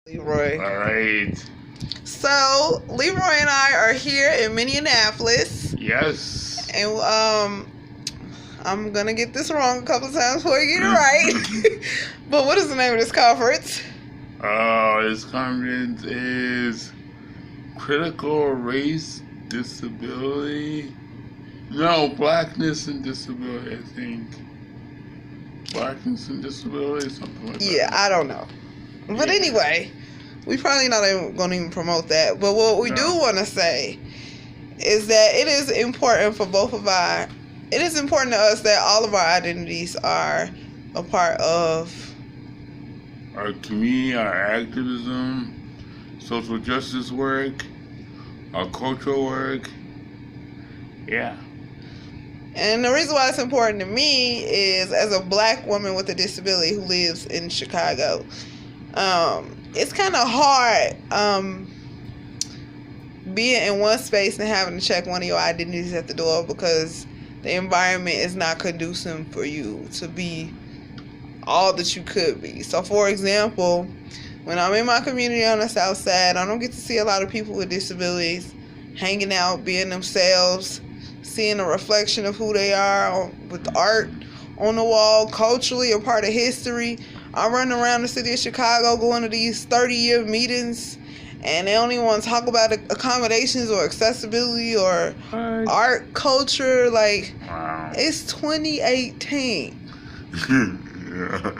Leroy. All right. So Leroy and I are here in Minneapolis, Yes. and I'm gonna get this wrong a couple times before I get it right. But what is the name of this conference? This conference is Critical Race Disability. No, Blackness and Disability, I think. Blackness and Disability, something like that. Yeah, I don't know. But anyway, we probably not even going to even promote that. But what we do want to say is that it is important for it is important to us that all of our identities are a part of our community, our activism, social justice work, our cultural work. Yeah. And the reason why it's important to me is, as a black woman with a disability who lives in Chicago, it's kind of hard being in one space and having to check one of your identities at the door because the environment is not conducive for you to be all that you could be. So, for example, when I'm in my community on the South Side, I don't get to see a lot of people with disabilities hanging out, being themselves, seeing a reflection of who they are with art on the wall, culturally a part of history. I run around the city of Chicago going to these 30-year meetings, and they don't even want to talk about accommodations or accessibility or art culture. Like, wow. It's 2018. Yeah.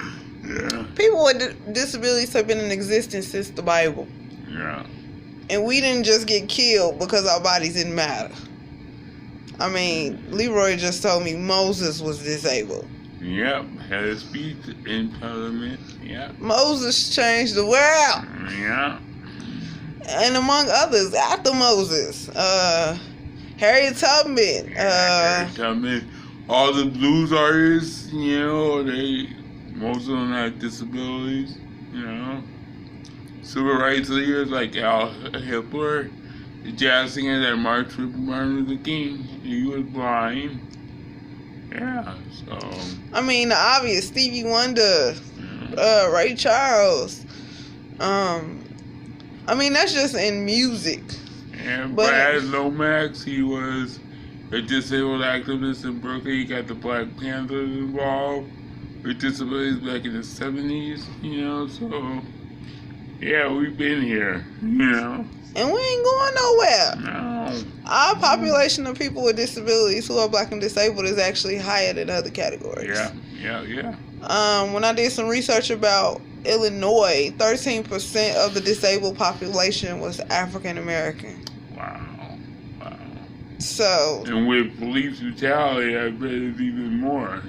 People with disabilities have been in existence since the Bible. Yeah. And we didn't just get killed because our bodies didn't matter. I mean, Leroy just told me Moses was disabled. Yep, had a speech in Parliament. Yeah. Moses changed the world. Yeah. And among others, after Moses, Harriet Tubman. Harriet Tubman. All the blues artists, most of them had disabilities, Civil rights leaders like Al Hitler. The jazz singer that marched with Martin Luther King, he was blind. Yeah, so. I mean, the obvious, Stevie Wonder, Ray Charles. I mean, that's just in music. And Brad Lomax, he was a disabled activist in Berkeley. He got the Black Panthers involved with disabilities back in the 70s, so. Yeah, we've been here, And we ain't going nowhere. No. Our population of people with disabilities who are black and disabled is actually higher than other categories. Yeah. When I did some research about Illinois, 13% of the disabled population was African American. Wow. So. And with police brutality, I bet it's even more,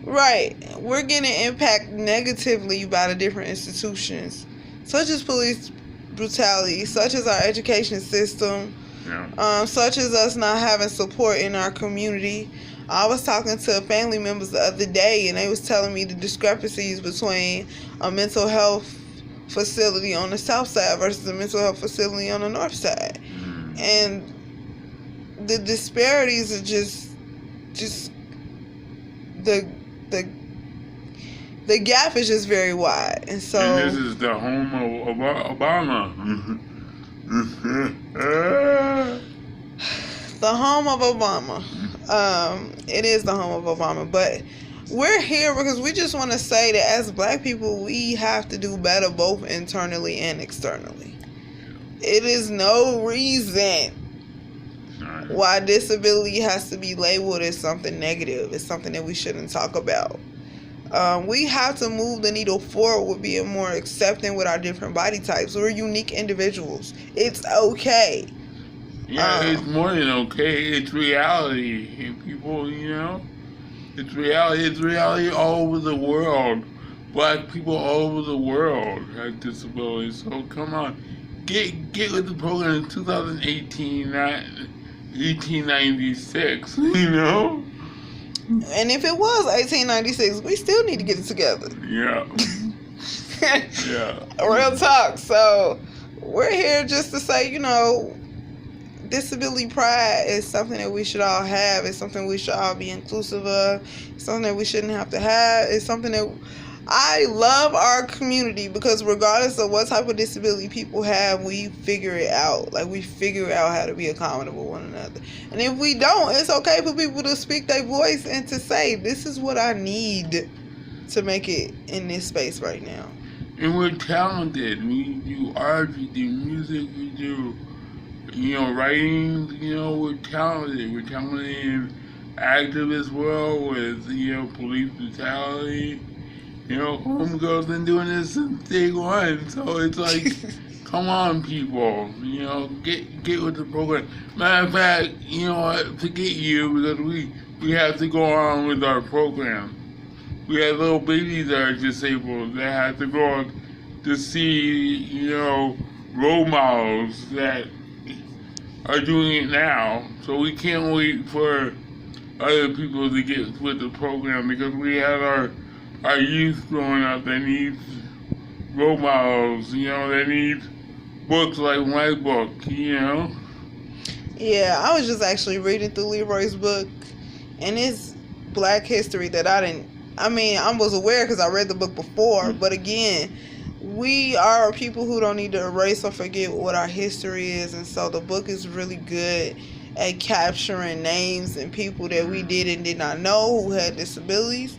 Right. We're getting impacted negatively by the different institutions, such as police brutality, such as our education system, such as us not having support in our community. I was talking to family members the other day, and they was telling me the discrepancies between a mental health facility on the south side versus a mental health facility on the north side. And the disparities are just the gap is just very wide. And so, and this is the home of Obama. The home of Obama. It is the home of Obama. But we're here because we just want to say that as black people, we have to do better both internally and externally. It is no reason why disability has to be labeled as something negative. It's something that we shouldn't talk about. We have to move the needle forward with being more accepting with our different body types. We're unique individuals. It's okay. Yeah, it's more than okay. It's reality. And people, it's reality. It's reality all over the world. Black people all over the world have disabilities. So come on, get with the program in 2018, not 1896. And if it was 1896, we still need to get it together. Yeah. Yeah. Real talk. So we're here just to say, disability pride is something that we should all have. It's something we should all be inclusive of. It's something that we shouldn't have to have. It's something that I love our community because regardless of what type of disability people have, we figure it out. Like, we figure out how to be accountable one another. And if we don't, it's okay for people to speak their voice and to say, this is what I need to make it in this space right now. And we're talented. We do art, we do music, we do, writing. We're talented. We're talented in activist world with, police brutality. Homegirl's been doing this since day one. So it's like, come on, people. Get with the program. Matter of fact, forget you because we have to go on with our program. We have little babies that are disabled that have to go on to see, role models that are doing it now. So we can't wait for other people to get with the program because we had our youth growing up that needs role models, that need books like my book, Yeah, I was just actually reading through Leroy's book, and it's Black history that I was aware because I read the book before, but again, we are people who don't need to erase or forget what our history is, and so the book is really good at capturing names and people that we did and did not know who had disabilities.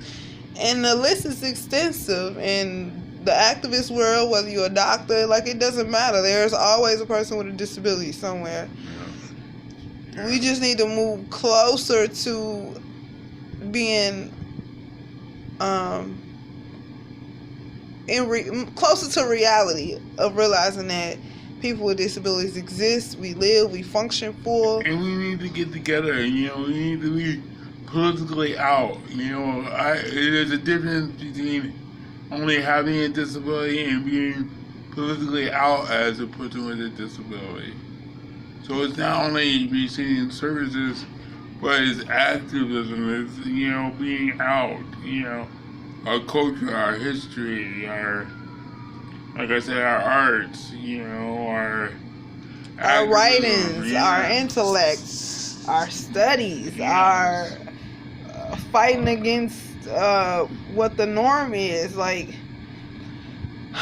And the list is extensive. In the activist world, whether you're a doctor, it doesn't matter. There's always a person with a disability somewhere. We just need to move closer to being closer to reality of realizing that people with disabilities exist, we live, we function full. And we need to get together, we need to be politically out. There's a difference between only having a disability and being politically out as a person with a disability. So it's not only receiving services, but it's activism, it's, being out, our culture, our history, like I said, our arts, our writings, our intellect, our studies, our fighting against what the norm is. I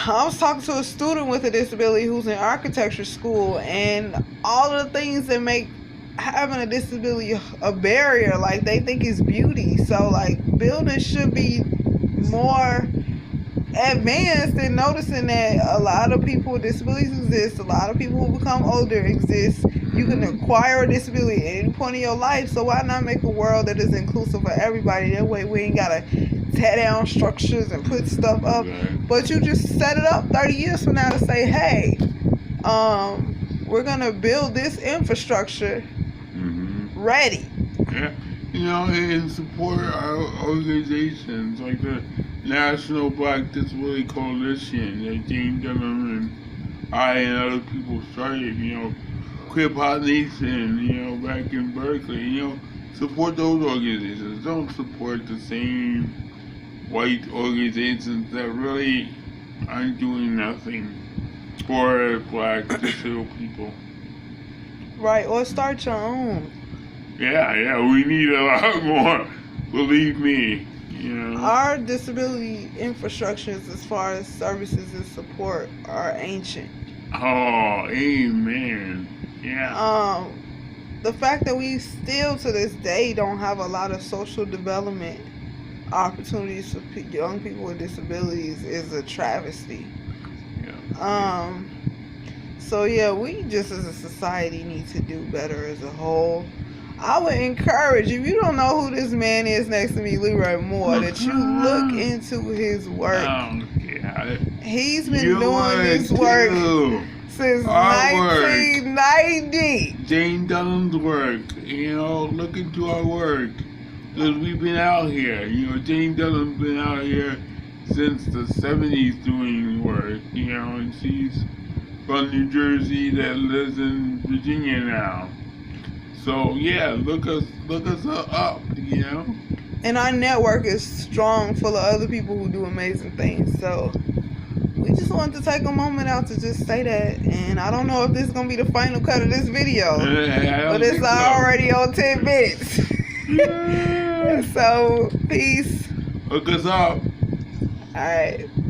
was talking to a student with a disability who's in architecture school, and all of the things that make having a disability a barrier, they think is beauty. So buildings should be more advanced in noticing that a lot of people with disabilities exist, a lot of people who become older exist. You can acquire a disability at any point in your life, so why not make a world that is inclusive for everybody? That way we ain't gotta tear down structures and put stuff up, but you just set it up 30 years from now to say, hey, we're gonna build this infrastructure ready. And support our organizations like the National Black Disability Coalition that Jane Dunham and I and other people started, Krip-Hop Nation, back in Berkeley, support those organizations. Don't support the same white organizations that really aren't doing nothing for Black disabled people. Right, or start your own. Yeah, we need a lot more, believe me. Our disability infrastructures as far as services and support are ancient. Oh, amen. Yeah. The fact that we still to this day don't have a lot of social development opportunities for young people with disabilities is a travesty. So we just as a society need to do better as a whole. I would encourage, if you don't know who this man is next to me, Leroy Moore, that you look into his work. He's been doing this work since 1990. Jane Dunham's work, look into our work. Because we've been out here, Jane Dunham's been out here since the 70s doing work, and she's from New Jersey that lives in Virginia now. So look us up, And our network is strong, full of other people who do amazing things. So we just wanted to take a moment out to just say that. And I don't know if this is gonna be the final cut of this video, but it's already on 10 minutes. So peace. Look us up. All right.